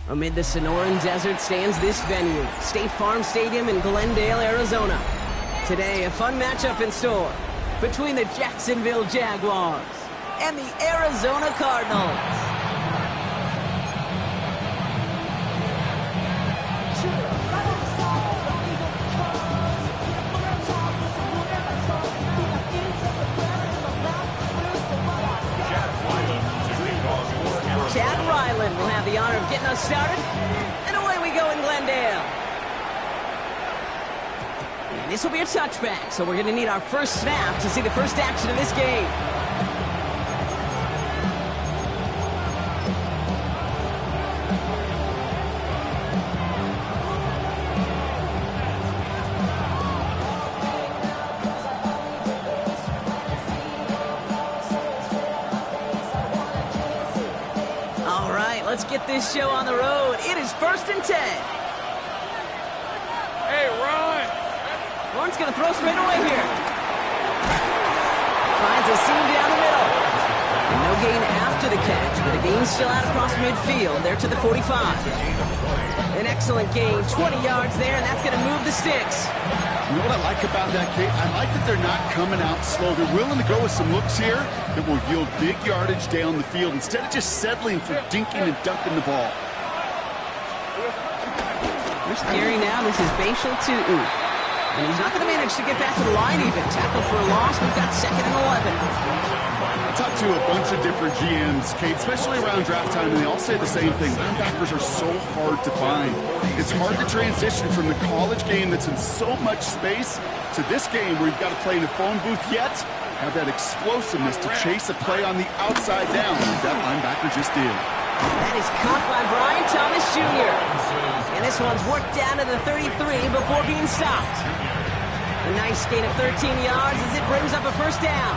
Amid the Sonoran Desert stands this venue, State Farm Stadium in Glendale, Arizona. Today, a fun matchup in store between the Jacksonville Jaguars and the Arizona Cardinals. Will have the honor of getting us started, and away we go in Glendale. And this will be a touchback, so we're going to need our first snap to see the first action of this game. Let's get this show on the road. It is 1st and 10. Hey, Ron! Warren's going to throw straight away here. Finds a seam down the middle. And no gain after the catch, but a gain still out across midfield. There to the 45. An excellent gain, 20 yards there, and that's going to move the sticks. You know what I like about that, Kate? I like that they're not coming out slow. They're willing to go with some looks here that will yield big yardage down the field instead of just settling for dinking and dunking the ball. Here's Gary now. This is Bashal Tutin. And he's not going to manage to get back to the line even. Tackle for a loss. We've got 2nd and 11. I talked to a bunch of different GMs, Kate, especially around draft time, and they all say the same thing. Linebackers are so hard to find. It's hard to transition from the college game that's in so much space to this game where you've got to play in a phone booth yet have that explosiveness to chase a play on the outside down, like that linebacker just did. That is caught by Brian Thomas Jr. And this one's worked down to the 33 before being stopped. A nice gain of 13 yards as it brings up a first down.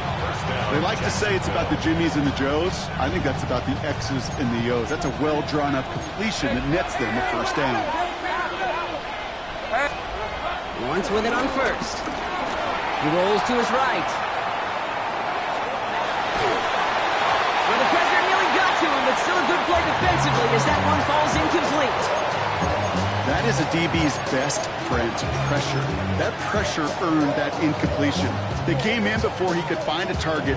They like to say it's about the Jimmies and the Joes. I think that's about the X's and the O's. That's a well-drawn-up completion that nets them a first down. Lawrence with it on first. He rolls to his right. Well, the pressure nearly got to him, but still a good play defensively as that one falls incomplete. That is a DB's best friend, pressure. That pressure earned that incompletion. They came in before he could find a target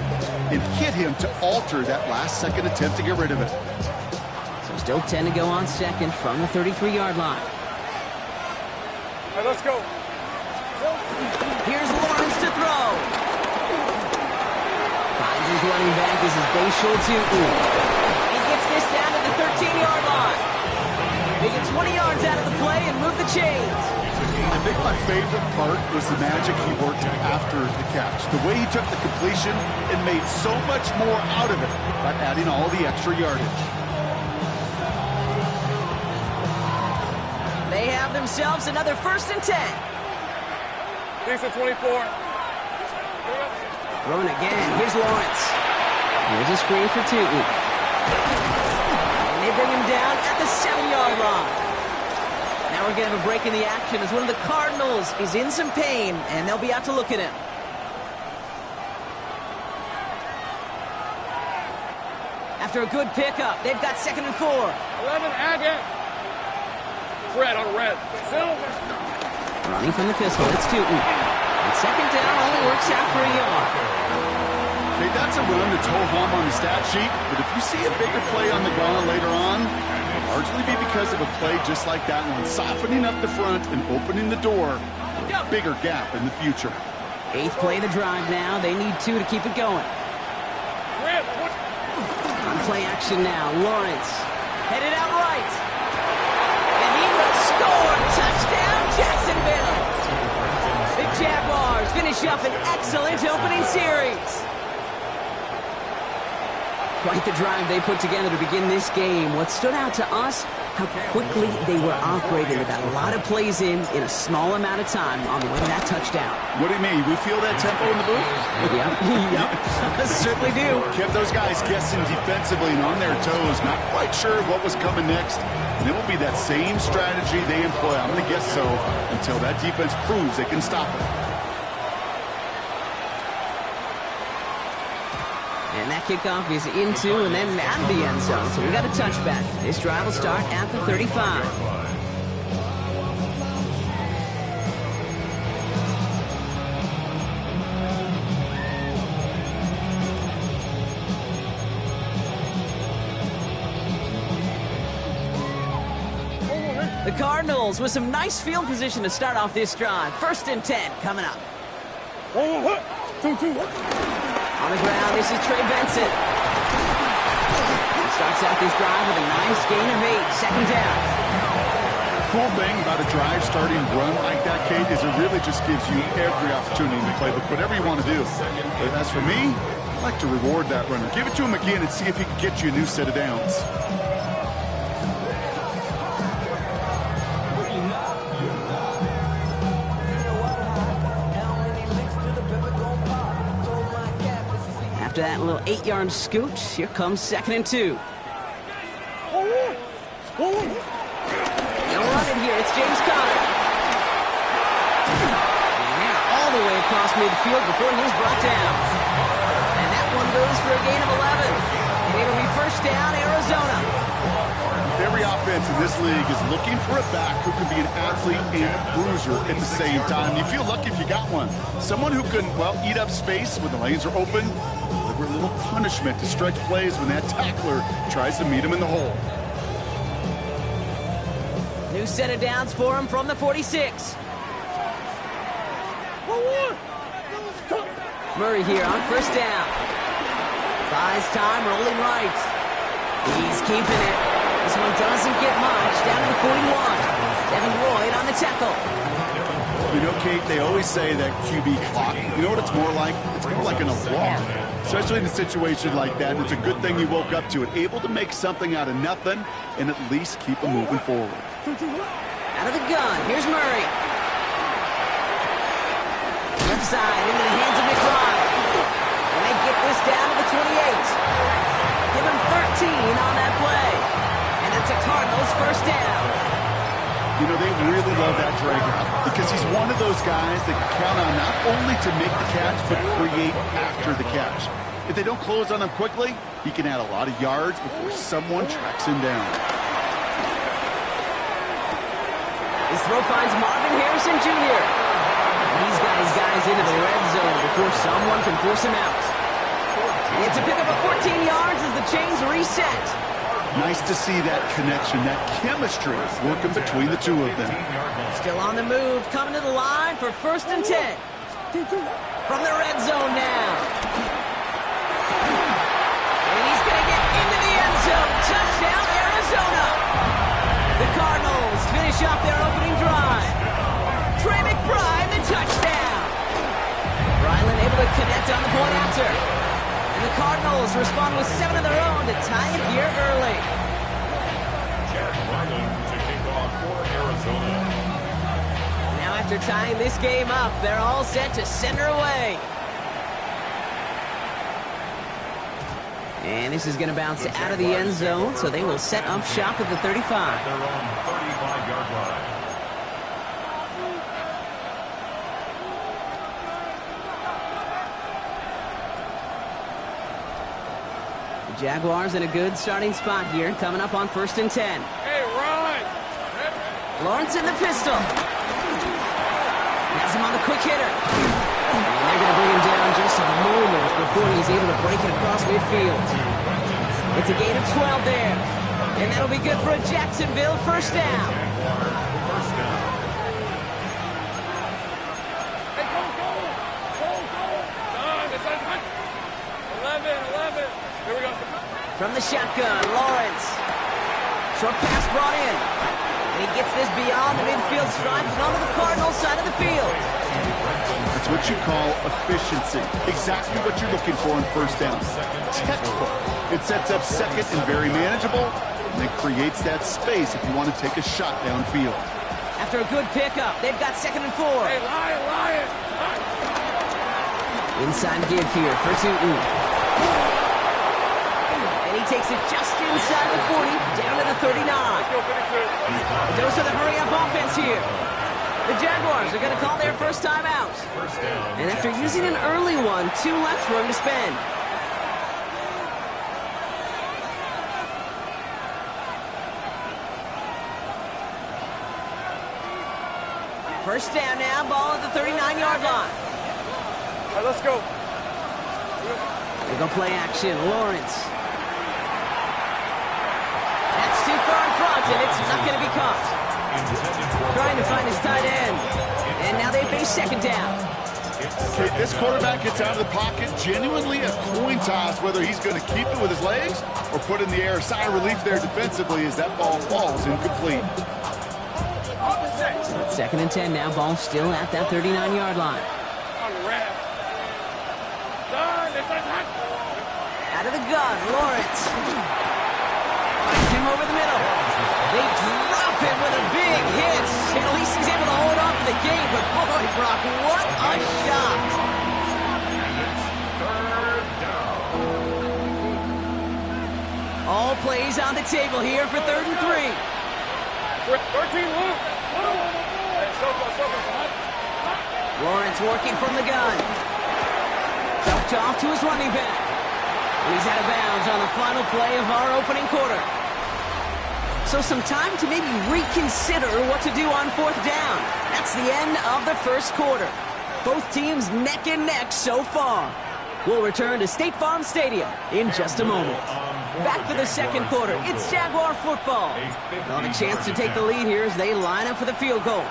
and hit him to alter that last-second attempt to get rid of it. So still 10 to go on second from the 33-yard line. All right, let's go. Here's Lawrence to throw. Finds his running back. This is Bashal Tutin. He gets this down to the 13-yard line. They get 20 yards out of the play and move the chains. I think my favorite part was the magic he worked after the catch. The way he took the completion and made so much more out of it by adding all the extra yardage. They have themselves another 1st and 10. Decent 24. Throwing again. Here's Lawrence. Here's a screen for Tutin. And they bring him down at the 7-yard line. Now we're going to have a break in the action as one of the Cardinals is in some pain, and they'll be out to look at him. After a good pickup, they've got 2nd and 4. 11, Agate. Red on red. Silver. Running from the pistol, it's Tutin. And 2nd down only works out for a yard. Okay, that's a run that's ho-hum on the stat sheet, but if you see a bigger play on the ground later on, it'll largely be because of a play just like that one, softening up the front and opening the door for a bigger gap in the future. 8th play of the drive now. They need 2 to keep it going. On play action now, Lawrence headed out right. And he will score. Touchdown, Jacksonville. The Jaguars finish up an excellent opening series. Quite the drive they put together to begin this game. What stood out to us, how quickly they were operating. They got a lot of plays in a small amount of time on the way to that touchdown. What do you mean? We feel that tempo in the booth? Yep. Certainly do. Kept those guys guessing defensively and on their toes, not quite sure what was coming next. And it will be that same strategy they employ, I'm going to guess so, until that defense proves they can stop it. And that kickoff is into and then out of the end zone. So we got a touchback. This drive will start at the 35. The Cardinals with some nice field position to start off this drive. 1st and 10 coming up. On the ground, this is Trey Benson. He starts out this drive with a nice gain of 8. 2nd down. Cool thing about a drive starting run like that, Kate, is it really just gives you every opportunity to play with whatever you want to do. But as for me, I like to reward that runner. Give it to him again and see if he can get you a new set of downs. After that little 8-yard scoot, here comes 2nd and 2. They'll run it here. It's James Conner. And they're all the way across midfield before he's brought down. And that one goes for a gain of 11. And it'll be 1st down, Arizona. Every offense in this league is looking for a back who can be an athlete and a bruiser at the same time. You feel lucky if you got one. Someone who can, well, eat up space when the lanes are open, deliver a little punishment to stretch plays when that tackler tries to meet him in the hole. New set of downs for him from the 46. Murray here on 1st down. Buys time, rolling right. He's keeping it. This one doesn't get much. Down to the 41. Devin Lloyd on the tackle. You know, Kate, they always say that QB clock. You know what it's more like? It's more like an alarm. Especially in a situation like that. It's a good thing you woke up to it. Able to make something out of nothing and at least keep them moving forward. Out of the gun. Here's Murray. Left side into the hands of McBride. And they get this down to the 28. Give him 13 on that play. And it's a Cardinals 1st down. You know, they really love that drag route because he's one of those guys that can count on not only to make the catch, but create after the catch. If they don't close on him quickly, he can add a lot of yards before someone tracks him down. This throw finds Marvin Harrison Jr. He's got his guys into the red zone before someone can force him out. It's a pickup of 14 yards as the chains reset. Nice to see that connection, that chemistry working between the two of them. Still on the move, coming to the line for 1st and 10. From the red zone now. And he's going to get into the end zone. Touchdown, Arizona. The Cardinals finish off their opening drive. Trey McBride, the touchdown. Ryland able to connect on the point after. And the Cardinals respond with 7 of their own to tie it here early. To kick off for Arizona. Now after tying this game up, they're all set to send her away. And this is going to bounce out of the end zone, so they will set up shop at the 35. They're on 35-yard line. Jaguars in a good starting spot here, coming up on 1st and 10. Hey, Ryan! Lawrence in the pistol. Has him on the quick hitter. And they're going to bring him down just a moment before he's able to break it across midfield. It's a gain of 12 there. And that'll be good for a Jacksonville 1st down. Hey, go! Time, it's time. 11. Here we go. From the shotgun, Lawrence. Short pass brought in. And he gets this beyond the midfield stripe and onto the Cardinals side of the field. That's what you call efficiency. Exactly what you're looking for in 1st down. Textbook. It sets up 2nd and very manageable, and it creates that space if you want to take a shot downfield. After a good pickup, they've got 2nd and 4. Hey, Lion! Inside give here for Tootin. And he takes it just inside the 40, down to the 39. A dose of the hurry-up offense here. The Jaguars are going to call their first time out. And after using an early one, 2 left for him to spend. First down now, ball at the 39-yard line. All right, let's go. They go play action. Lawrence. That's too far in front, and it's not going to be caught. Trying to find his tight end. And now they face second down. Okay, this quarterback gets out of the pocket, genuinely a coin toss whether he's going to keep it with his legs or put in the air. A sigh of relief there defensively as that ball falls incomplete. So it's 2nd and 10 now. Ball still at that 39-yard line. Out of the gun, Lawrence. Finds him over the middle. They drop him with a big hit. And at least he's able to hold on to the game. But boy, Brock, what a shot. All plays on the table here for 3rd and 3. 13, Luke. Lawrence working from the gun. Dumped off to his running back. And he's out of bounds on the final play of our opening quarter. So some time to maybe reconsider what to do on 4th down. That's the end of the first quarter. Both teams neck and neck so far. We'll return to State Farm Stadium in just a moment. Back for the second quarter. It's Jaguar football. They'll have a chance to take the lead here as they line up for the field goal.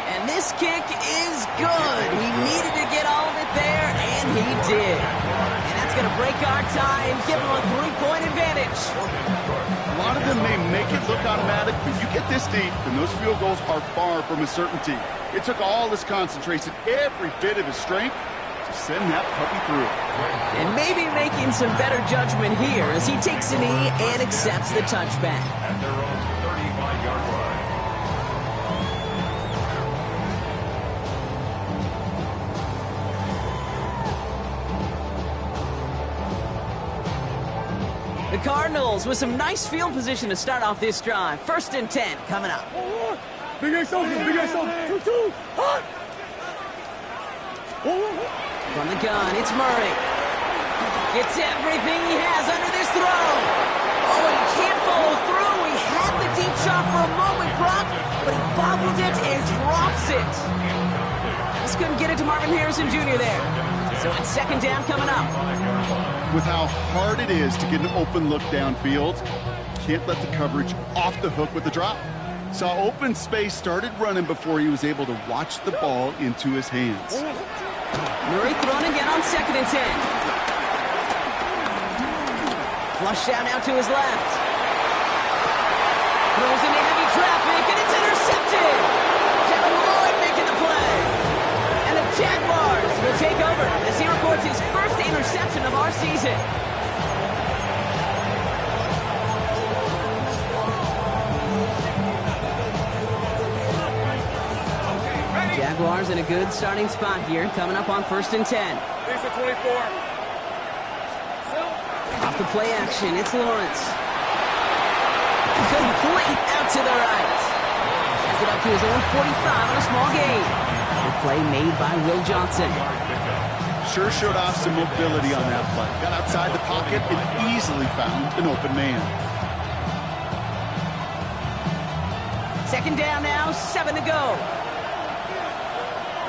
And this kick is good. He needed to get all of it there, and he did. And that's going to break our tie and give him a 3-point advantage. A lot of them may make it look automatic, but you get this deep, and those field goals are far from a certainty. It took all his concentration, every bit of his strength, to send that puppy through. And maybe making some better judgment here as he takes a knee and accepts the touchback. At their own 35-yard line. The Cardinals with some nice field position to start off this drive. 1st and 10 coming up. Big X over, Big X over. 2-2. Hot. From the gun, it's Murray. Gets everything he has under this throw. Oh, and he can't follow through. He had the deep shot for a moment, Brock, but he bobbled it and drops it. Just couldn't get it to Marvin Harrison Jr. there. So it's 2nd down coming up. With how hard it is to get an open look downfield, can't let the coverage off the hook with the drop. Saw open space, started running before he was able to watch the ball into his hands. Murray thrown again on 2nd and 10. Flushed out now to his left. Throws into heavy traffic, and it's intercepted. Devin Lloyd making the play. And the Jaguars will take over as he records his first interception of our season. Jaguars in a good starting spot here, coming up on 1st and 10. Lisa 24. Off the play action, it's Lawrence. Complete out to the right. Has it up to his own 45 on a small gain. The play made by Will Johnson. Sure showed off some mobility on that play. Got outside the pocket and easily found an open man. 2nd down now, 7 to go.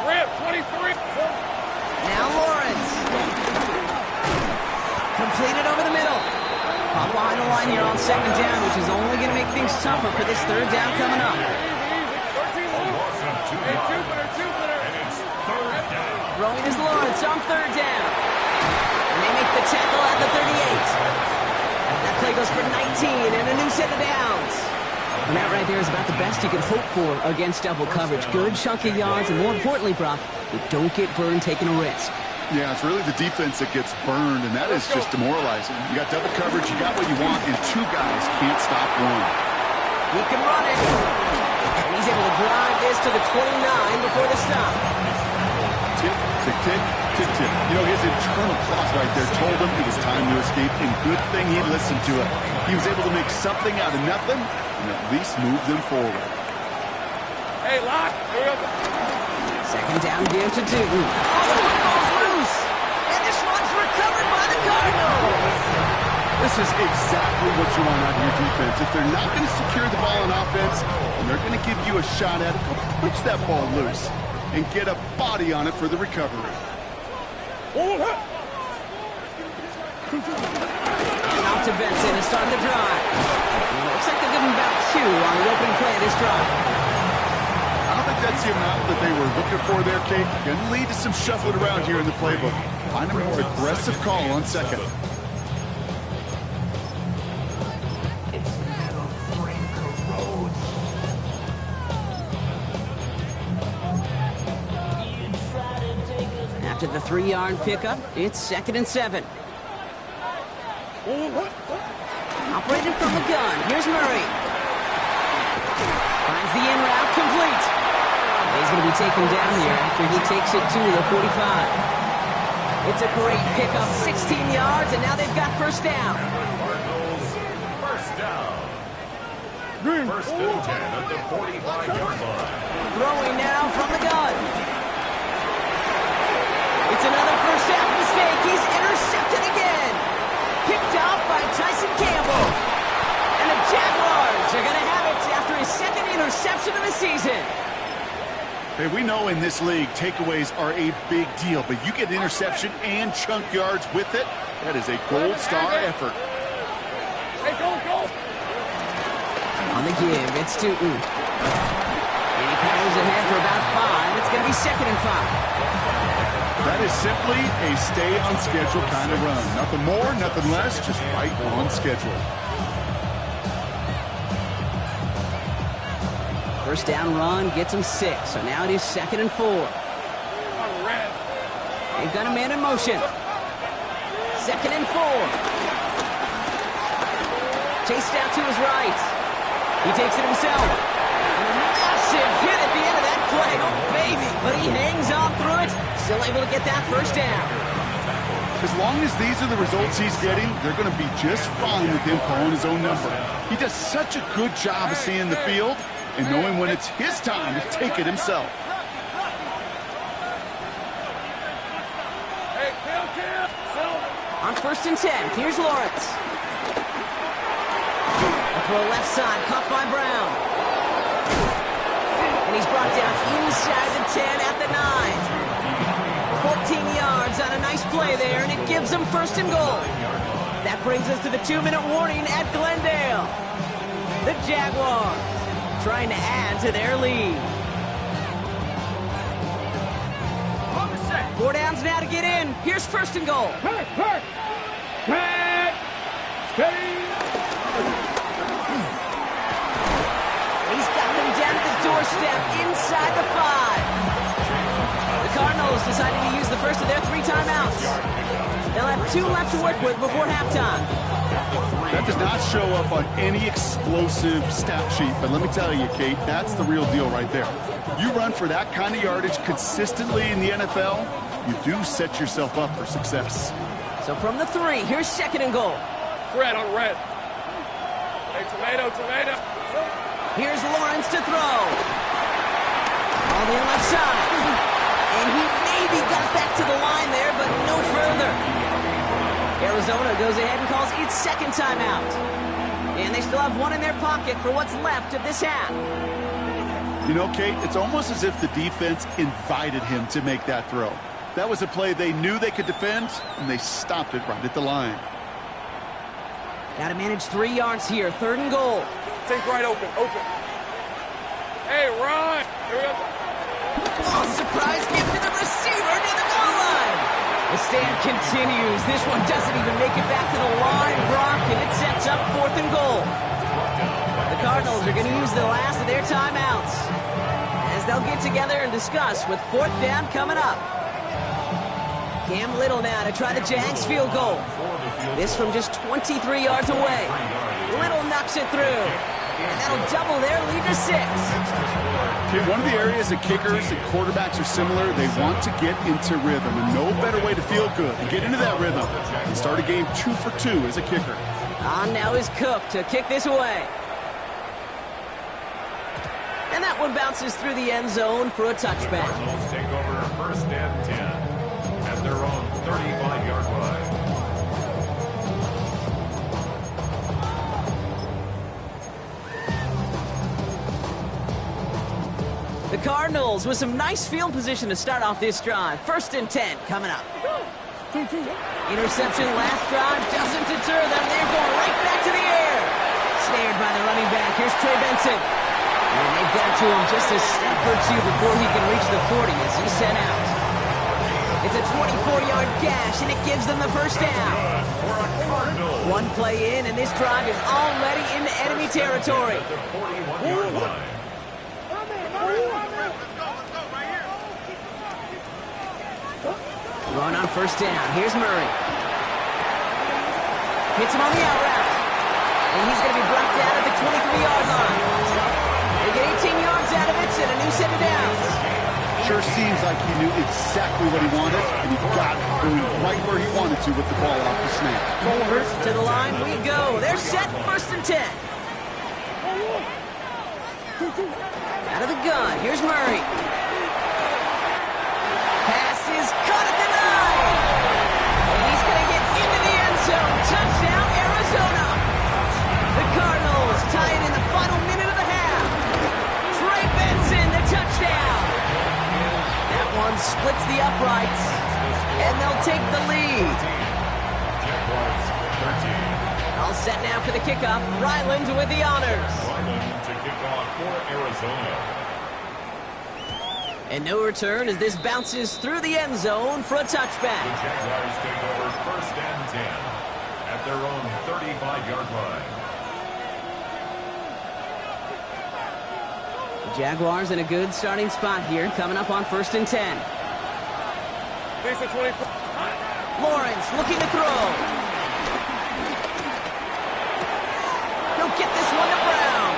Rip 23. Now Lawrence. Completed over the middle. Pop behind the line here on 2nd down, which is only going to make things tougher for this 3rd down coming up. Throwing is Lawrence on 3rd down. And they make the tackle at the 38. That play goes for 19 and a new set of downs. And that right there is about the best you can hope for against double coverage. Good chunk of yards, and more importantly, Brock, you don't get burned taking a risk. Yeah, it's really the defense that gets burned, and that is just demoralizing. You got double coverage, you got what you want, and 2 guys can't stop one. He can run it. And he's able to drive this to the 29 before the stop. Tick, tick, tick, tick, tick. You know, his internal clock right there told him it was time to escape, and good thing he listened to it. He was able to make something out of nothing and at least move them forward. Hey, lock. 2nd down give to Dutton. Oh, the football's loose. And this one's recovered by the Cardinals. This is exactly what you want out of your defense. If they're not going to secure the ball on offense, and they're going to give you a shot at it, go punch that ball loose and get a body on it for the recovery. Off to Benson to start the drive. Looks like they're giving about 2 on the opening play of this drive. I don't think that's the amount that they were looking for there, Kate. Going to lead to some shuffling around here in the playbook. Find a more aggressive call on second. After the 3-yard pickup, it's 2nd and 7. Operated from the gun. Here's Murray. Finds the in route complete. He's going to be taken down here after he takes it to the 45. It's a great pickup, 16 yards, and now they've got first down. Cardinals, first down. First and 10 at the 45-yard line. Throwing now from the gun. It's another first half mistake. He's intercepted again. Picked off by Tyson Campbell. And the Jaguars are going to have it after his 2nd interception of the season. Hey, we know in this league, takeaways are a big deal, but you get interception and chunk yards with it, that is a gold star effort. Hey, go! On the give, it's Tootin. And he powers ahead for about 5. It's going to be 2nd and 5. That is simply a stay-on-schedule kind of run. Nothing more, nothing less, just right on schedule. First down run gets him 6, so now it is 2nd and 4. They've got a man in motion. 2nd and 4. Chased out to his right. He takes it himself. And a massive hit at the end of that play. Oh, baby. But he hangs on through it. Still able to get that first down. As long as these are the results he's getting, they're going to be just fine with him calling his own number. He does such a good job of seeing the field and knowing when it's his time to take it himself. On 1st and 10, here's Lawrence. A throw left side, caught by Brown. And he's brought down inside the 10 at the 9. 14 yards on a nice play there, and it gives them 1st and goal. That brings us to the 2-minute warning at Glendale. The Jaguars trying to add to their lead. 4 downs now to get in. Here's 1st and goal. He's got them down at the doorstep inside the 5. The Cardinals decided to use the first of their 3 timeouts. They'll have 2 left to work with before halftime. That does not show up on any explosive stat sheet, but let me tell you, Kate, that's the real deal right there. You run for that kind of yardage consistently in the NFL, you do set yourself up for success. So from the 3, here's 2nd and goal. Red on red. Hey, tomato. Here's Lawrence to throw. On the left side. And he maybe got back to the line there, but no further. Arizona goes ahead and calls its 2nd timeout. And they still have 1 in their pocket for what's left of this half. You know, Kate, it's almost as if the defense invited him to make that throw. That was a play they knew they could defend, and they stopped it right at the line. Got to manage 3 yards here. 3rd and goal. Take right open. Hey, Ron. Here we go. Oh, surprise gift to the receiver near the goal line. The stand continues. This one doesn't even make it back to the line, Brock, and it sets up 4th and goal. The Cardinals are going to use the last of their timeouts as they'll get together and discuss with 4th down coming up. Cam Little now to try the Jags field goal. This from just 23 yards away. Little knocks it through. And that'll double their lead to 6. Okay, one of the areas that kickers and quarterbacks are similar, they want to get into rhythm. And no better way to feel good and get into that rhythm and start a game 2 for 2 as a kicker. On now is Cook to kick this away. And that one bounces through the end zone for a touchback. Cardinals take over 1st and 10 at their own 35-yard line. The Cardinals with some nice field position to start off this drive. 1st and 10 coming up. Interception last drive doesn't deter them. They're going right back to the air. Snared by the running back. Here's Trey Benson. And they've got to him just a step or two before he can reach the 40 as he's sent out. It's a 24-yard gash, and it gives them the first down. One play in, and this drive is already into enemy territory. Run on 1st down. Here's Murray. Hits him on the out route. And he's going to be brought down at the 23-yard line. They get 18 yards out of it and a new set of downs. Sure seems like he knew exactly what he wanted, and he got it right where he wanted to with the ball off the snap. To the line we go. They're set. 1st and 10. Out of the gun. Here's Murray. Pass is caught at the 9. And he's going to get into the end zone. Touchdown, Arizona. The Cardinals tie it in the final minute of the half. Trey Benson, the touchdown. That one splits the uprights, and they'll take the lead. All set now for the kickoff. Ryland with the honors. Ryland to kick off for Arizona. And no return as this bounces through the end zone for a touchback. The Jaguars take over 1st and 10 at their own 35-yard line. The Jaguars in a good starting spot here, coming up on 1st and 10. Lawrence looking to throw. He'll get this one to Brown.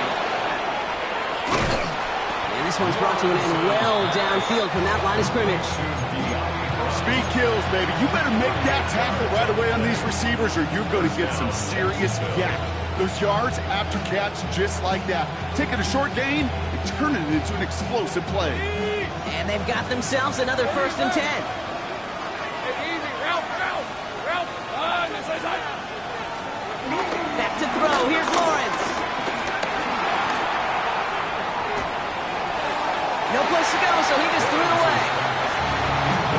And this one's brought to an end well downfield from that line of scrimmage. Speed kills, baby. You better make that tackle right away on these receivers or you're going to get some serious yak. Those yards after catch just like that. Taking a short gain and turning it into an explosive play. And they've got themselves another 1st and 10. Back to throw. Here's Lawrence. No place to go, so he just threw it away.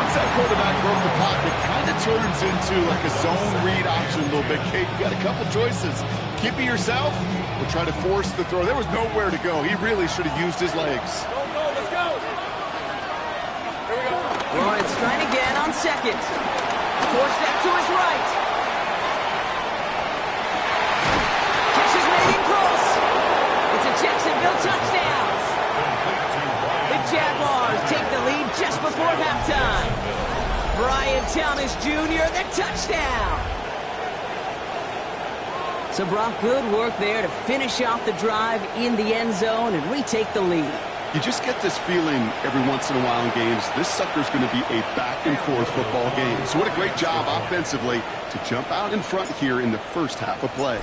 Once that quarterback broke the pocket, kind of turns into like a zone read option a little bit. Kate, you got a couple choices. Keep it yourself or try to force the throw. There was nowhere to go. He really should have used his legs. Let's go. Here we go. Lawrence trying again on 2nd. 4-step to his right. Catch is made in close. It's a Jacksonville touchdown. The Jaguars take the lead just before halftime. Brian Thomas Jr., the touchdown. So, Brock, good work there to finish off the drive in the end zone and retake the lead. You just get this feeling every once in a while in games, this sucker's going to be a back-and-forth football game. So what a great job offensively to jump out in front here in the first half of play.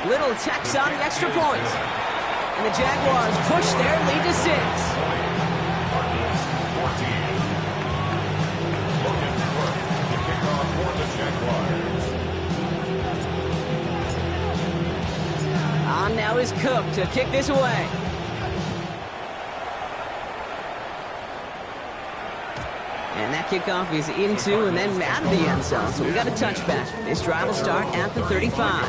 Little tax on the extra point. And the Jaguars push their lead to 6. On now is Cook to kick this away. And that kickoff is into and then out of the end zone. So we got a touchback. This drive will start at the 35.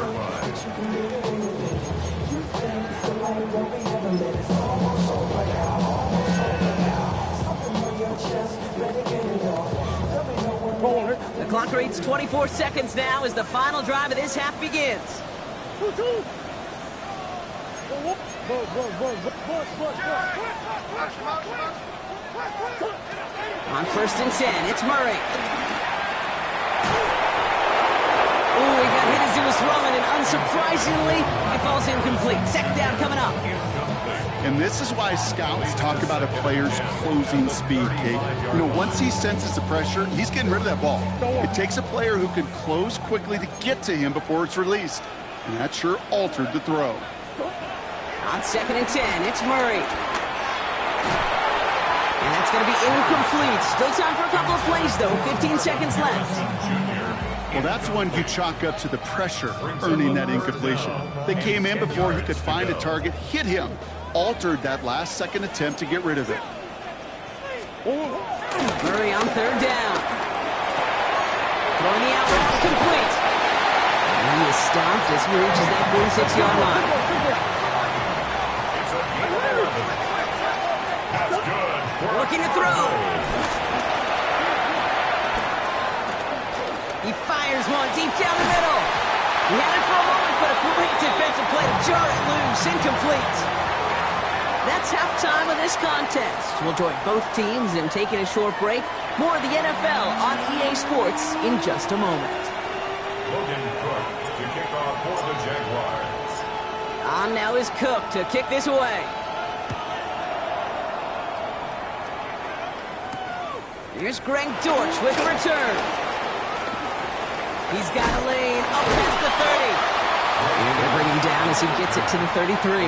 The clock reads 24 seconds now as the final drive of this half begins. On 1st and 10, it's Murray. Ooh, he got hit as he was throwing, and unsurprisingly, it falls incomplete. 2nd down coming up. And this is why scouts talk about a player's closing speed, Kate. You know, once he senses the pressure, he's getting rid of that ball. It takes a player who can close quickly to get to him before it's released. And that sure altered the throw. On 2nd and 10, it's Murray. And that's going to be incomplete. Still time for a couple of plays, though. 15 seconds left. Well, that's one you chalk up to the pressure earning that incompletion. They came in before he could find a target, hit him. altered that last-second attempt to get rid of it. Murray on third down. Throwing the out route complete. And he is stopped as he reaches that 46-yard line. It's a gain of 11. That's good. Looking to throw. He fires one deep down the middle. He had it for a moment, but a great defensive play to jar it loose. Incomplete. That's halftime of this contest. We'll join both teams in taking a short break. More of the NFL on EA Sports in just a moment. Logan Cook to kick off for the Jaguars. On now is Cook to kick this away. Here's Greg Dortch with the return. He's got a lane up past the 30. They're going to bring him down as he gets it to the 33.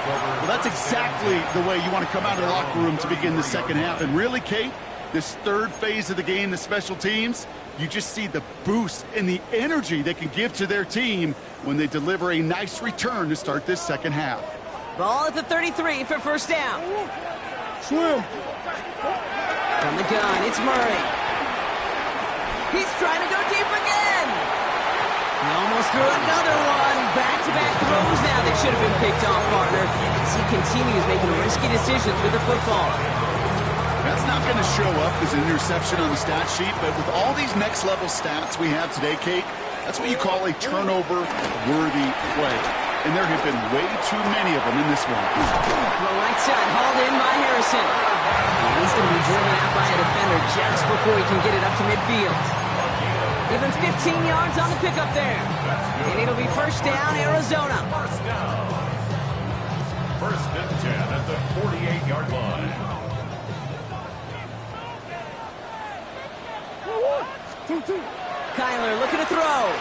Well, that's exactly the way you want to come out of the locker room to begin the second half. And really, Kate, this third phase of the game, the special teams, you just see the boost and the energy they can give to their team when they deliver a nice return to start this second half. Ball at the 33 for first down. Swim. From the gun, it's Murray. He's trying to go deep again. He almost threw another one. Back-to-back throws now that should have been picked off, partner, as he continues making risky decisions with the football. That's not going to show up as an interception on the stat sheet, but with all these next-level stats we have today, Kate, that's what you call a turnover-worthy play. And there have been way too many of them in this one. The right side hauled in by Harrison. And he's going to be driven out by a defender just before he can get it up to midfield. Even 15 yards on the pickup there. And it'll be first down, Arizona. First down. First and 10 at the 48-yard line. Kyler looking to throw.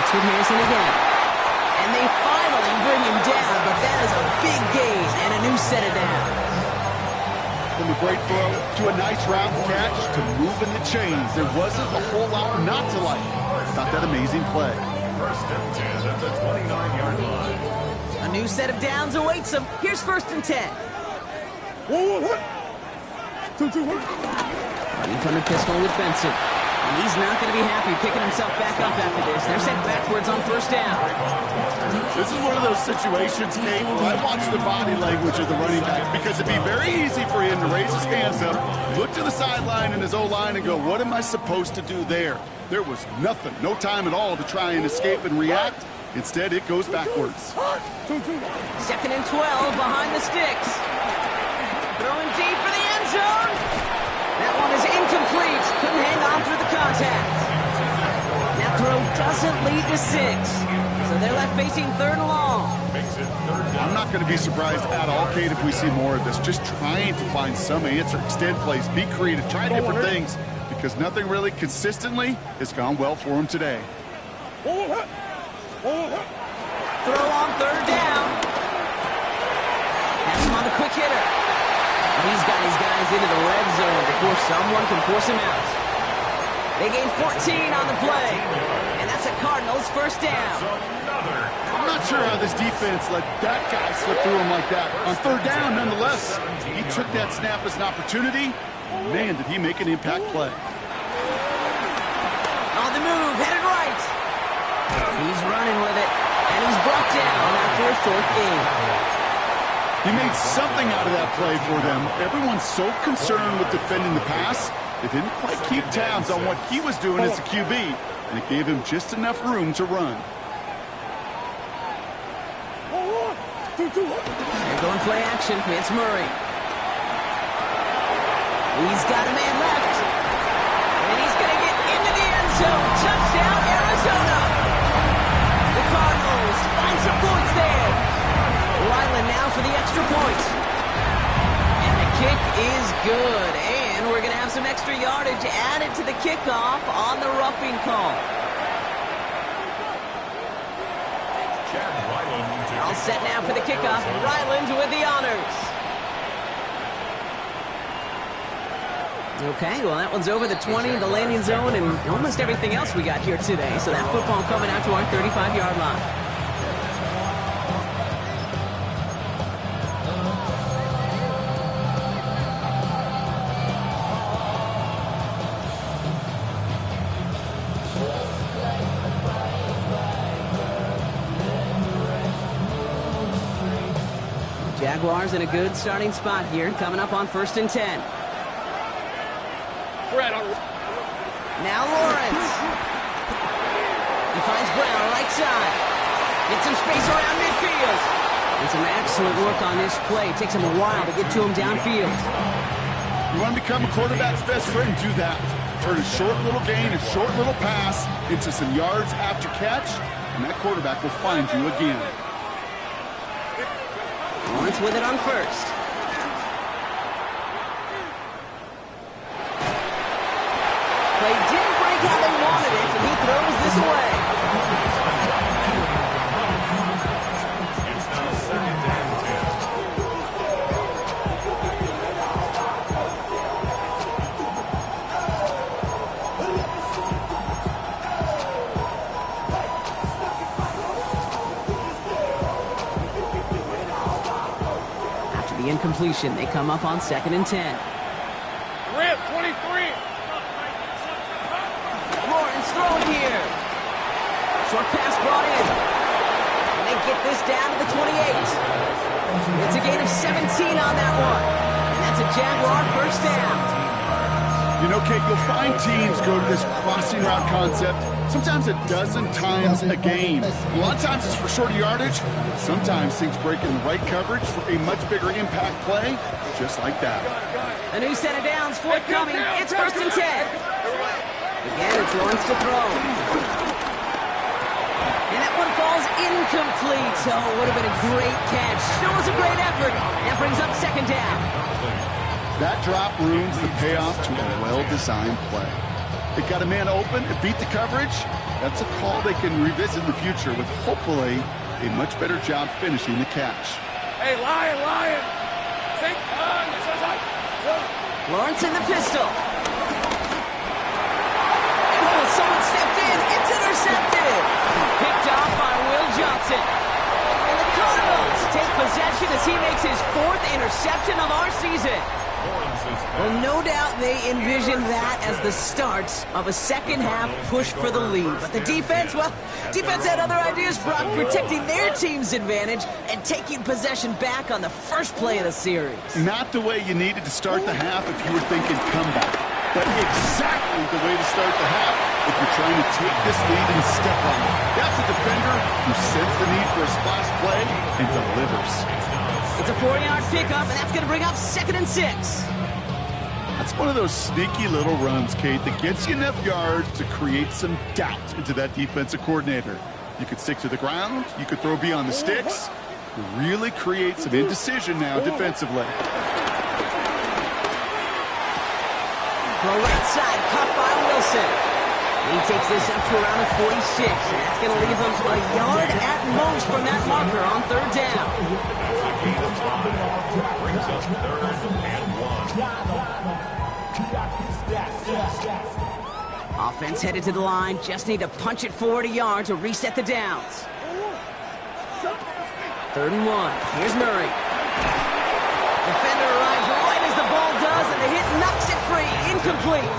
It's with Harrison again. And they finally bring him down, but that is a big gain and a new set of downs. From a great throw to a nice route catch to moving the chains. There wasn't a whole lot not to like about that amazing play. First and 10 at the 29-yard line. A new set of downs awaits him. Here's first and 10. Running from the pistol with Benson. And he's not going to be happy picking himself back up after this. They're sent backwards on first down. This is one of those situations, Kate, where I watch the body language of the running back because it'd be very easy for him to raise his hands up, look to the sideline in his O-line and go, what am I supposed to do there? There was nothing, no time at all to try and escape and react. Instead, it goes backwards. Second and 12 behind the sticks. Throwing deep for the end zone. That one is incomplete. Couldn't hang on through the contact. That throw doesn't lead to 6. So they're left facing third and long. I'm not going to be surprised at all, Kate, if we see more of this. Just trying to find some answer, extend plays, be creative, try different things, because nothing really consistently has gone well for him today. Throw on third down. Has him on the quick hitter. He's got his guys into the red zone before someone can force him out. They gain 14 on the play, and that's a Cardinals first down. I'm not sure how this defense let that guy slip through him like that. On third down, nonetheless, he took that snap as an opportunity. Man, did he make an impact play. On the move, headed right. He's running with it, and he's brought down after a short gain. He made something out of that play for them. Everyone's so concerned with defending the pass, they didn't quite keep tabs on what he was doing as a QB, and it gave him just enough room to run. They're going play action. It's Murray. He's got a man left, and he's going to get into the end zone. Touchdown, Arizona. The Cardinals find some points there. Ryland now for the extra point. And the kick is good. And we're going to have some extra yardage added to the kickoff on the roughing call. All set now for the kickoff. Ryland with the honors. Okay, well, that one's over the 20, the landing zone, and almost everything else we got here today. So that football coming out to our 35-yard line. Jaguars in a good starting spot here, coming up on 1st and 10. Now Lawrence. He finds Brown right side. Gets some space around midfield. And some excellent work on this play. It takes him a while to get to him downfield. You want to become a quarterback's best friend, do that. Turn a short little gain, a short little pass into some yards after catch, and that quarterback will find you again. Lawrence with it on 1st. Play didn't break how they wanted it, and he throws this away. It's now 2nd and 10. After the incompletion, they come up on 2nd and 10. Rip, 23. Lawrence throwing here. Short pass brought in. And they get this down to the 28. It's a gain of 17 on that one. And that's a Jaguar 1st down. You know, Kate, you'll find teams go to this crossing route concept sometimes a dozen times a game. A lot of times it's for shorter yardage. Sometimes things break in the right coverage for a much bigger impact play, just like that. A new set of downs forthcoming. It's 1st and 10. Again, it's Lawrence to throw. And that one falls incomplete. So it would have been a great catch. Still was a great effort. That brings up 2nd down. That drop ruins the payoff to a well-designed play. It got a man open, it beat the coverage. That's a call they can revisit in the future with hopefully a much better job finishing the catch. Hey, Lion. Think. Lawrence in the pistol. Oh, someone stepped in. It's intercepted. Picked off by Will Johnson. And the Cardinals take possession as he makes his 4th interception of our season. Well, no doubt they envisioned that as the start of a second-half push for the lead. But the defense, well, defense had other ideas, Brock, protecting their team's advantage and taking possession back on the first play of the series. Not the way you needed to start the half if you were thinking comeback, but exactly the way to start the half if you're trying to take this lead and step on it. That's a defender who sensed the need for a splash play and delivers. It's a 4-yard pickup, and that's going to bring up 2nd and 6. That's one of those sneaky little runs, Kate, that gets you enough yards to create some doubt into that defensive coordinator. You could stick to the ground, you could throw beyond the sticks, really create some indecision now defensively. Throw right side, caught by Wilson. He takes this up to around the 46, and that's going to leave him a yard at most from that marker on 3rd down. Brings up 3rd and 1. Offense headed to the line. Just need to punch it forward a yard to reset the downs. 3rd and 1. Here's Murray. Defender arrives right as the ball does, and the hit knocks it free. Incomplete.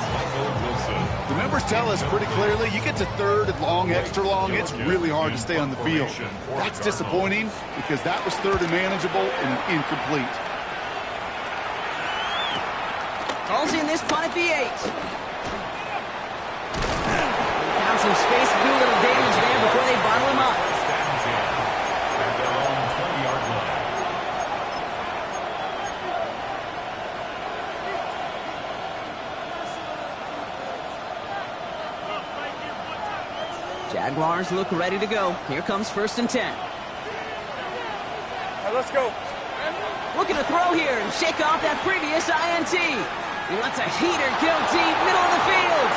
The numbers tell us pretty clearly, you get to 3rd and long, extra long, it's really hard to stay on the field. That's disappointing because that was 3rd and manageable and an incomplete. Calls in this punt at the 8. Found some space to do a little damage there before they bottle him up. Jaguars look ready to go. Here comes 1st and 10. All right, let's go. Looking to throw here and shake off that previous INT. He lets a heater go deep, middle of the field.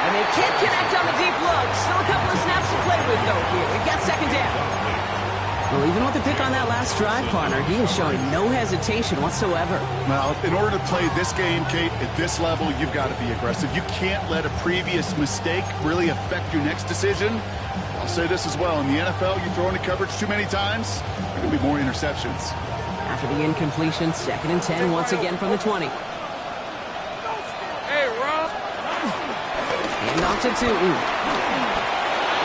And they can't connect on the deep look. Still a couple of snaps to play with, though, here. We've got 2nd down. Well, even with the pick on that last drive, partner, he is showing no hesitation whatsoever. Well, in order to play this game, Kate, at this level, you've got to be aggressive. You can't let a previous mistake really affect your next decision. I'll say this as well. In the NFL, you throw into coverage too many times, there are going to be more interceptions. After the incompletion, 2nd and 10 once again from the 20. Hey, Rob. Hand off to Tootin.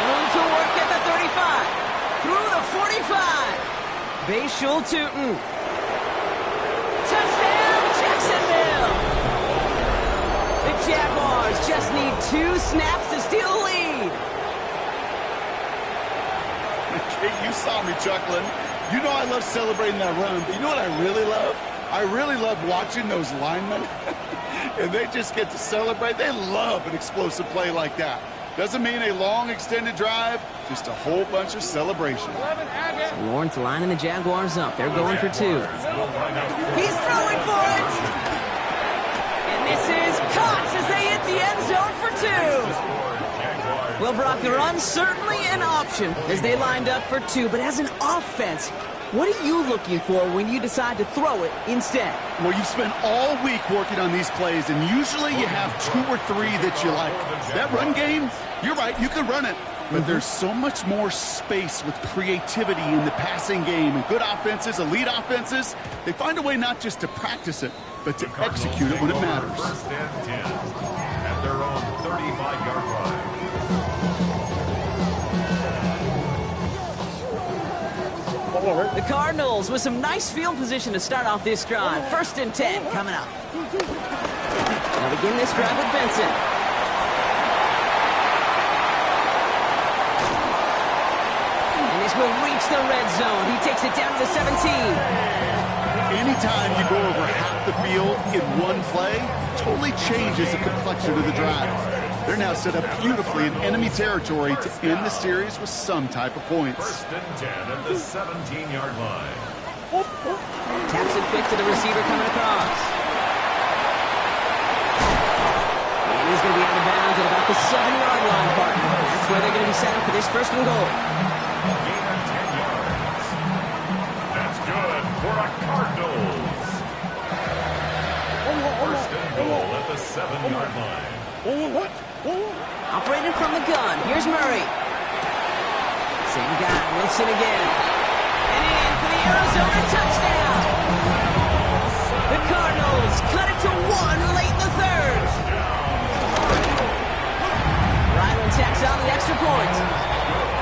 Room to work at the 35. Through the 45. Bayshul Tootin. Jaguars just need 2 snaps to steal the lead. Okay, you saw me chuckling. You know I love celebrating that run, but you know what I really love? I really love watching those linemen, and they just get to celebrate. They love an explosive play like that. Doesn't mean a long extended drive, just a whole bunch of celebration. So Lawrence lining the Jaguars up. They're going for 2. He's throwing for it. And this is caught as they hit the end zone for 2. Well, Brock, the run certainly an option as they lined up for 2, but as an offense, what are you looking for when you decide to throw it instead? Well, you've spent all week working on these plays, and usually you have 2 or 3 that you like. That run game, you're right, you can run it. But there's so much more space with creativity in the passing game. And good offenses, elite offenses, they find a way not just to practice it, but to execute it when it matters. First and 10 at their own 35-yard line. The Cardinals with some nice field position to start off this drive. First and 10 coming up. They'll begin this drive with Benson. And this will reach the red zone. He takes it down to the 17. Anytime you go over half the field in one play, totally changes the complexion of the drive. They're now set up beautifully in enemy territory to end the series with some type of points. First and 10 at the 17-yard line. Taps it quick to the receiver coming across. And he's going to be out of bounds at about the 7-yard line, partner. That's where they're going to be set up for this first and goal. Gain of 10 yards. That's good for a Cardinals. First and goal at the 7-yard line. Operating from the gun. Here's Murray. Same guy. Wilson again. And in for the Arizona touchdown. The Cardinals cut it to 1 late in the third. Ryland tacks on the extra point.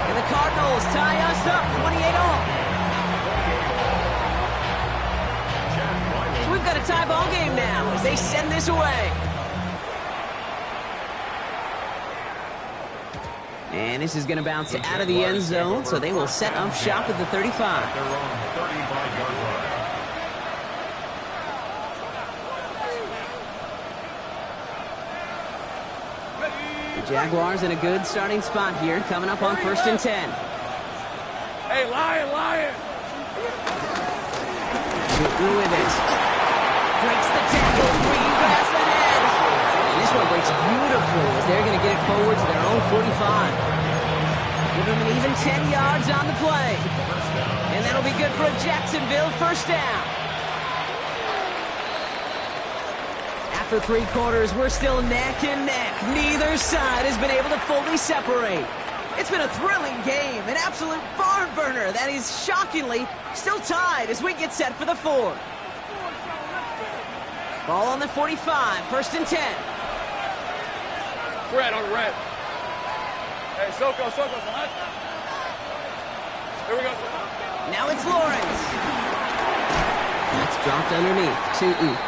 And the Cardinals tie us up 28-all. So we've got a tie ball game now as they send this away. And this is going to bounce out of the end zone, so they will set up shop at the 35. Their own 35-yard line. The Jaguars in a good starting spot here, coming up on first and 10. Hey, Lion! Shooting with it. Breaks the tackle, grabs the head. And this one breaks beautifully as they're going to get it forward to their own 45. Give them an even 10 yards on the play. And that'll be good for a Jacksonville first down. After 3 quarters, we're still neck and neck. Neither side has been able to fully separate. It's been a thrilling game, an absolute barn burner that is shockingly still tied as we get set for the 4th. Ball on the 45, first and 10. Red on red. Hey, Soko, son. Here we go. Now it's Lawrence. That's dropped underneath to Oop.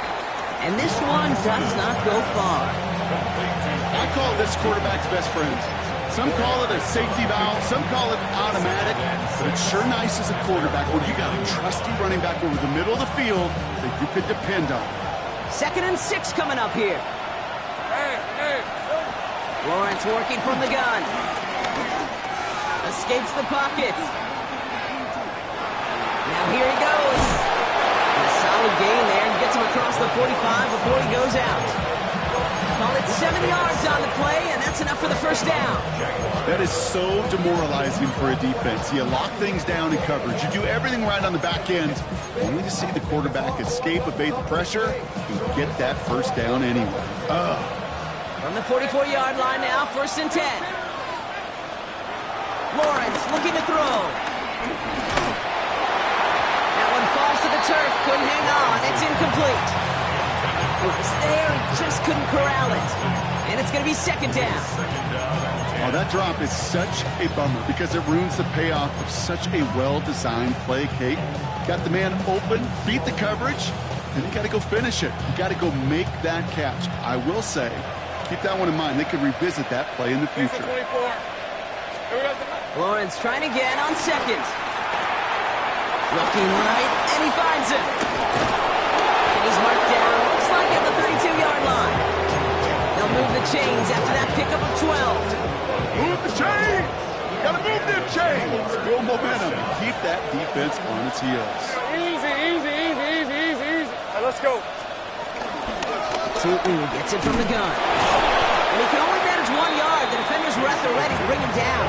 And this one does not go far. I call this quarterback's best friend. Some call it a safety valve, some call it automatic, but it's sure nice as a quarterback when you got a trusty running back over the middle of the field that you could depend on. 2nd and 6 coming up here. Hey. Lawrence working from the gun. Escapes the pocket. Now here he goes. A solid gain there. Gets him across the 45 before he goes out. Call it 7 yards on the play, and that's enough for the first down. That is so demoralizing for a defense. You lock things down in coverage. You do everything right on the back end, only to see the quarterback escape, evade the pressure, and get that first down anyway. From the 44-yard line now, first and 10. Lawrence looking to throw. That one falls to the turf. Couldn't hang on. It's incomplete. It was there. He just couldn't corral it. And it's going to be second down. Oh, that drop is such a bummer because it ruins the payoff of such a well-designed play, Kate. Got the man open, beat the coverage, and you got to go finish it. You got to go make that catch. I will say, Keep that one in mind. They could revisit that play in the future. 24. Here we go. Lawrence trying again on second. Looking right, and he finds it. And he's marked down, looks like at the 32-yard line. They'll move the chains after that pickup of 12. Move the chains! Gotta move them chains! Build momentum and keep that defense on its heels. Easy, easy, easy, easy, easy, easy. All right, let's go. Tootin gets it from the gun. And he can only manage 1 yard. The defenders were at the ready to bring him down.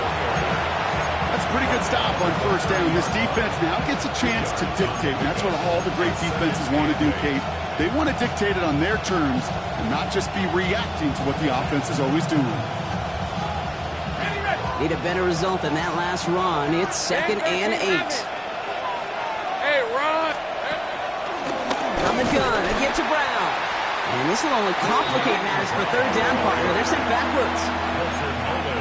That's a pretty good stop on first down. This defense now gets a chance to dictate. And that's what all the great defenses want to do, Kate. They want to dictate it on their terms and not just be reacting to what the offense is always doing. Need a better result than that last run. It's 2nd and 8. Hey, run. From the gun, a get to Brown. And this will only complicate matters for third down, partner. They're sent backwards.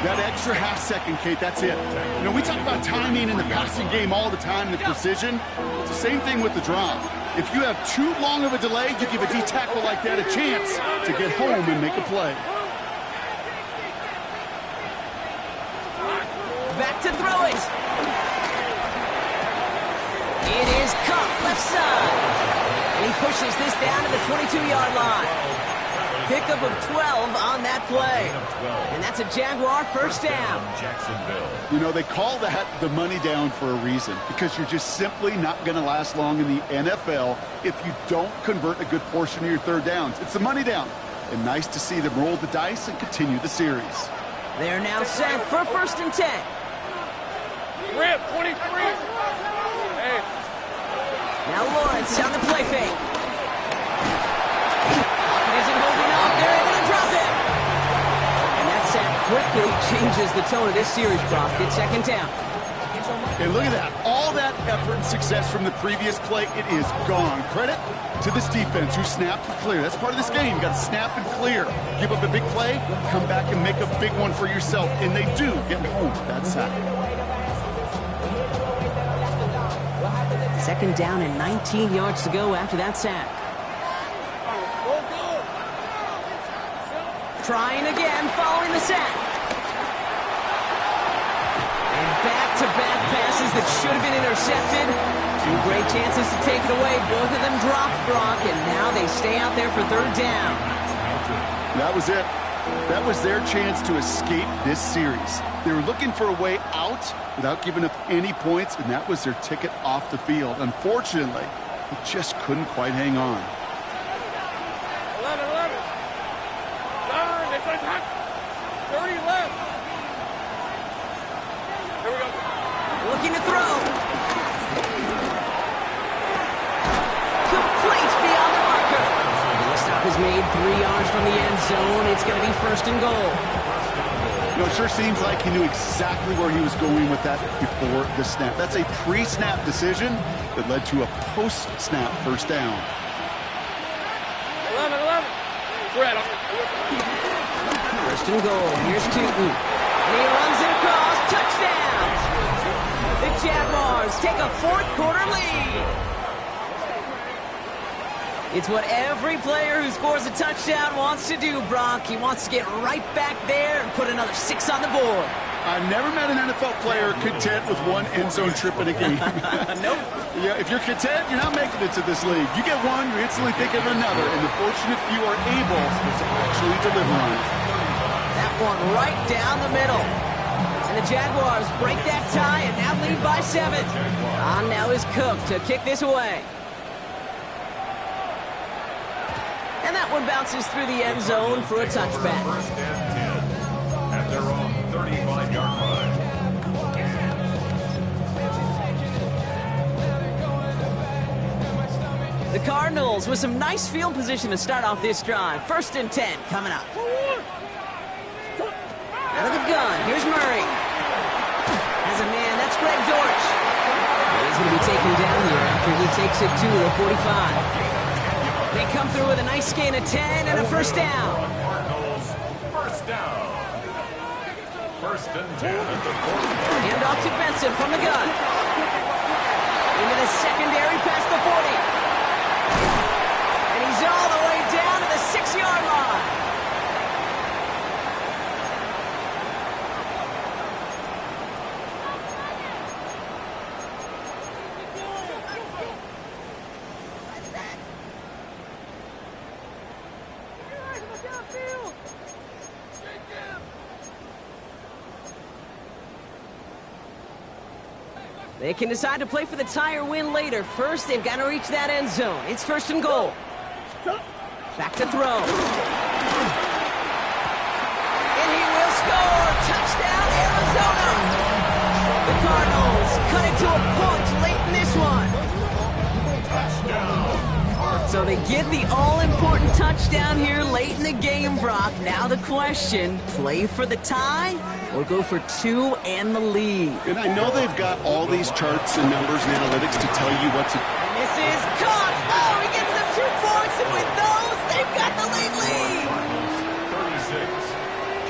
That extra half second, Kate, that's it. You know, we talk about timing in the passing game all the time, the precision. It's the same thing with the drop. If you have too long of a delay, you give a D tackle like that a chance to get home and make a play. Back to throw it. It is Cup left side. And he pushes this down to the 22-yard line. Pickup of 12 on that play. And that's a Jaguar first down. You know, they call that the money down for a reason, because you're just simply not going to last long in the NFL if you don't convert a good portion of your third downs. It's the money down. And nice to see them roll the dice and continue the series. They're now set for 1st and 10. Rip, 23. Hey. Now Lawrence on the play fake. Pocket isn't holding up. They're able to drop it. And that sack quickly changes the tone of this series, Brock. It's 2nd down. And look at that. All that effort and success from the previous play, it is gone. Credit to this defense who snapped and clear. That's part of this game. You got to snap and clear. Give up a big play, come back and make a big one for yourself. And they do get home with that sack. 2nd down and 19 yards to go after that sack. Trying again following the sack. And back-to-back passes that should have been intercepted. 2 great chances to take it away. Both of them dropped, Brock, and now they stay out there for 3rd down. That was it. That was their chance to escape this series. They were looking for a way out without giving up any points, and that was their ticket off the field. Unfortunately, they just couldn't quite hang on. 11. Turn. It's like 30 left. Here we go. Looking to throw. Complete beyond the marker. And the stop is made 3 yards from the end zone. It's going to be 1st and goal. You know, it sure seems like he knew exactly where he was going with that before the snap. That's a pre-snap decision that led to a post-snap first down. 11. Brett. 1st and goal. Here's Tootin. And he runs it across. Touchdown! The Jaguars take a 4th quarter lead. It's what every player who scores a touchdown wants to do, Brock. He wants to get right back there and put another 6 on the board. I've never met an NFL player content with 1 end zone trip in a game. Nope. Yeah, if you're content, you're not making it to this league. You get one, you're instantly thinking of another, and the fortunate few are able to actually deliver on it. That one right down the middle. And the Jaguars break that tie and now lead by 7. On now is Cook to kick this away. And that one bounces through the end zone for a touchback. 1st and 10 at their own 35-yard line. The Cardinals with some nice field position to start off this drive. 1st and 10 coming up. Out of the gun, here's Murray. Has a man, that's Greg Dortch. He's going to be taken down here after he takes it to the 45. They come through with a nice gain of 10 and a 1st down. Cardinals, 1st down. 1st and 10 at the 40. Hand off to Benson from the gun. Into the secondary past the 40. And he's all the way down to the 6-yard line. They can decide to play for the tie or win later. First, they've got to reach that end zone. It's first and goal. Back to throw. And he will score! Touchdown, Arizona! The Cardinals cut it to a point late in this one. So they get the all-important touchdown here late in the game, Brock. Now the question, play for the tie or go for two and the lead? And I know they've got all these charts and numbers and analytics to tell you what to... And this is caught! Oh, he gets them 2 points, and with those, they've got the late lead! 36,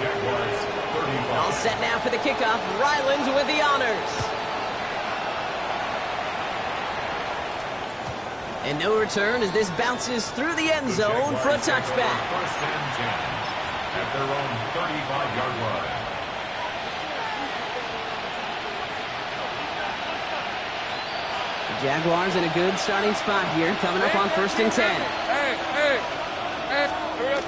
Jaguars 35. All set now for the kickoff. Ryland with the honors. And no return as this bounces through the end zone for a touchback. First and 10 at their own 35-yard line. The Jaguars in a good starting spot here, coming up on first and 10. Hey. Hurry up.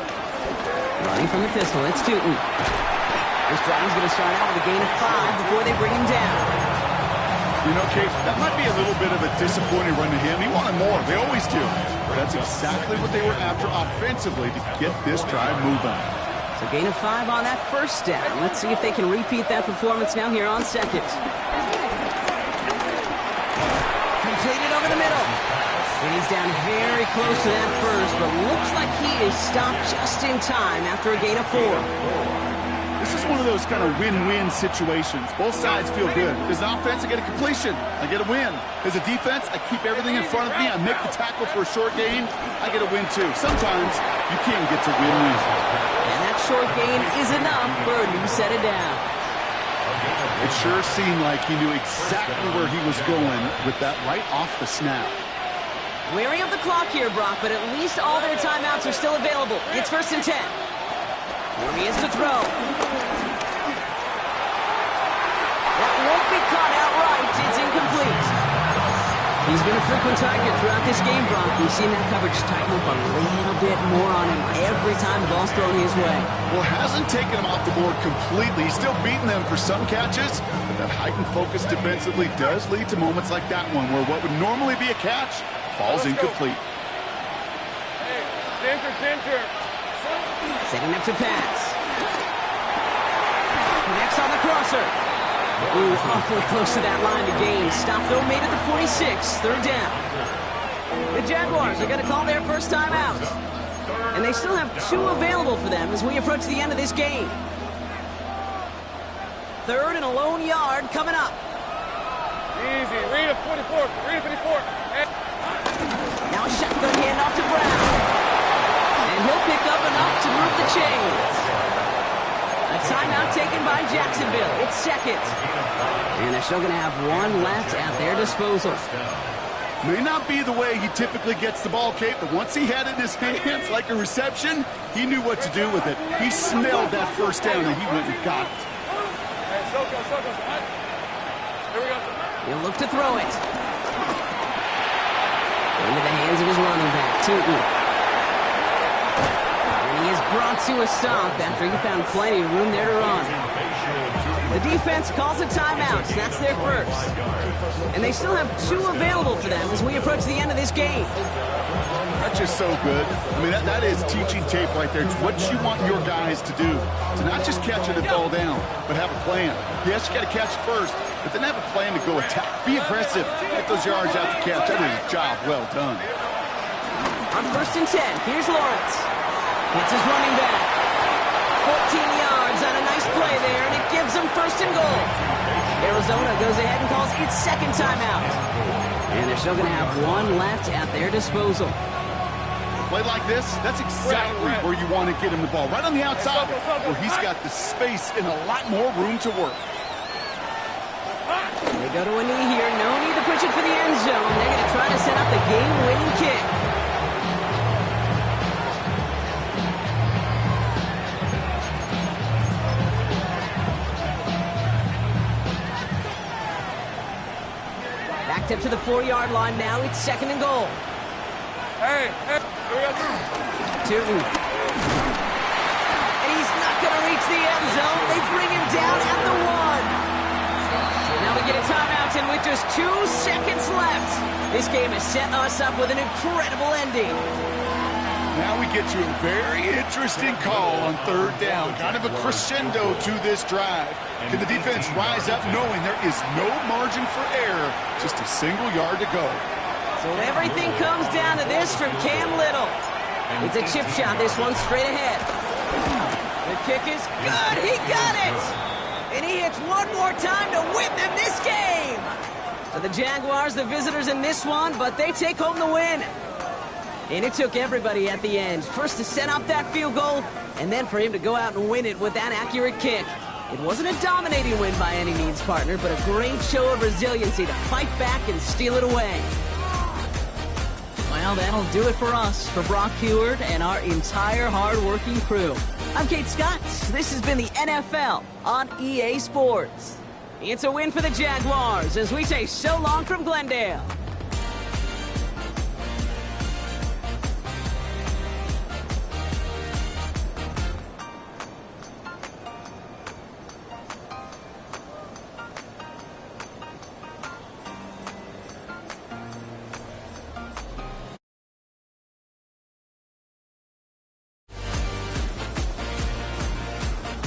Running from the pistol, it's Tootin. This drive's going to start out with a gain of 5 before they bring him down. You know, Kate, that might be a little bit of a disappointing run to him. He wanted more. They always do. But that's exactly what they were after offensively to get this drive moving. So gain of 5 on that first down. Let's see if they can repeat that performance now here on second. Completed over the middle. And he's down very close to that first, but looks like he is stopped just in time after a gain of 4. This is one of those kind of win-win situations. Both sides feel good. As an offense, I get a completion. I get a win. As a defense, I keep everything in front of me. I make the tackle for a short gain. I get a win, too. Sometimes you can't get to win-win. And that short gain is enough for a new set of downs. It sure seemed like he knew exactly where he was going with that right off the snap. Wearing up the clock here, Brock, but at least all their timeouts are still available. It's first and 10. Here he is to throw. That won't be caught outright. It's incomplete. He's been a frequent target throughout this game, Brock. We've seen that coverage tighten up a little bit more on him every time the ball's thrown his way. Well, hasn't taken him off the board completely. He's still beating them for some catches, but that heightened focus defensively does lead to moments like that one where what would normally be a catch falls incomplete. Hey, center. Setting up to pass. Connects on the crosser. Ooh, awfully close to that line to gain. Stop though made at the 46. Third down. The Jaguars are going to call their first time out. And they still have 2 available for them as we approach the end of this game. Third and a lone yard coming up. Easy. Read a 44. Read a 54. Hey. Now a shotgun handoff to Brown. And he'll pick up enough to move the chains. A timeout taken by Jacksonville. It's second. And they're still going to have 1 left at their disposal. May not be the way he typically gets the ball, Kate, but once he had it in his hands like a reception, he knew what to do with it. He smelled that first down and he went and got it. Hey, so go. Here we go. He'll look to throw it. Into the hands of his running back, Tootin. He is brought to a stop after he found plenty of room there to run. The defense calls a timeout. That's their first. And they still have 2 available for them as we approach the end of this game. That's just so good. I mean, that is teaching tape right there. It's what you want your guys to do. To not just catch it and fall down, but have a plan. Yes, you got to catch it first, but then have a plan to go attack. Be aggressive. Get those yards out to catch. That is a job well done. On first and 10, here's Lawrence. It's his running back. 14 yards on a nice play there, and it gives them first and goal. Arizona goes ahead and calls its second timeout. And they're still going to have 1 left at their disposal. Play like this, that's exactly where you want to get him the ball. Right on the outside, where he's got the space and a lot more room to work. They go to a knee here. No need to push it for the end zone. They're going to try to set up the game-winning kick. Backed up to the 4-yard line now. It's second and goal. Hey. Tootin. And he's not going to reach the end zone. They bring him down at the 1. Now we get a timeout, and with with just 2 seconds left. This game has set us up with an incredible ending. Now we get to a very interesting call on third down. Kind of a crescendo to this drive. Can the defense rise up knowing there is no margin for error? Just a single yard to go. So everything comes down to this from Cam Little. It's a chip shot, this one straight ahead. The kick is good, he got it! And he hits one more time to win them this game! So the Jaguars, the visitors in this one, but they take home the win. And it took everybody at the end. First to set up that field goal, and then for him to go out and win it with that accurate kick. It wasn't a dominating win by any means, partner, but a great show of resiliency to fight back and steal it away. Well, that'll do it for us, for Brock Heward and our entire hard-working crew. I'm Kate Scott. This has been the NFL on EA Sports. It's a win for the Jaguars as we say so long from Glendale.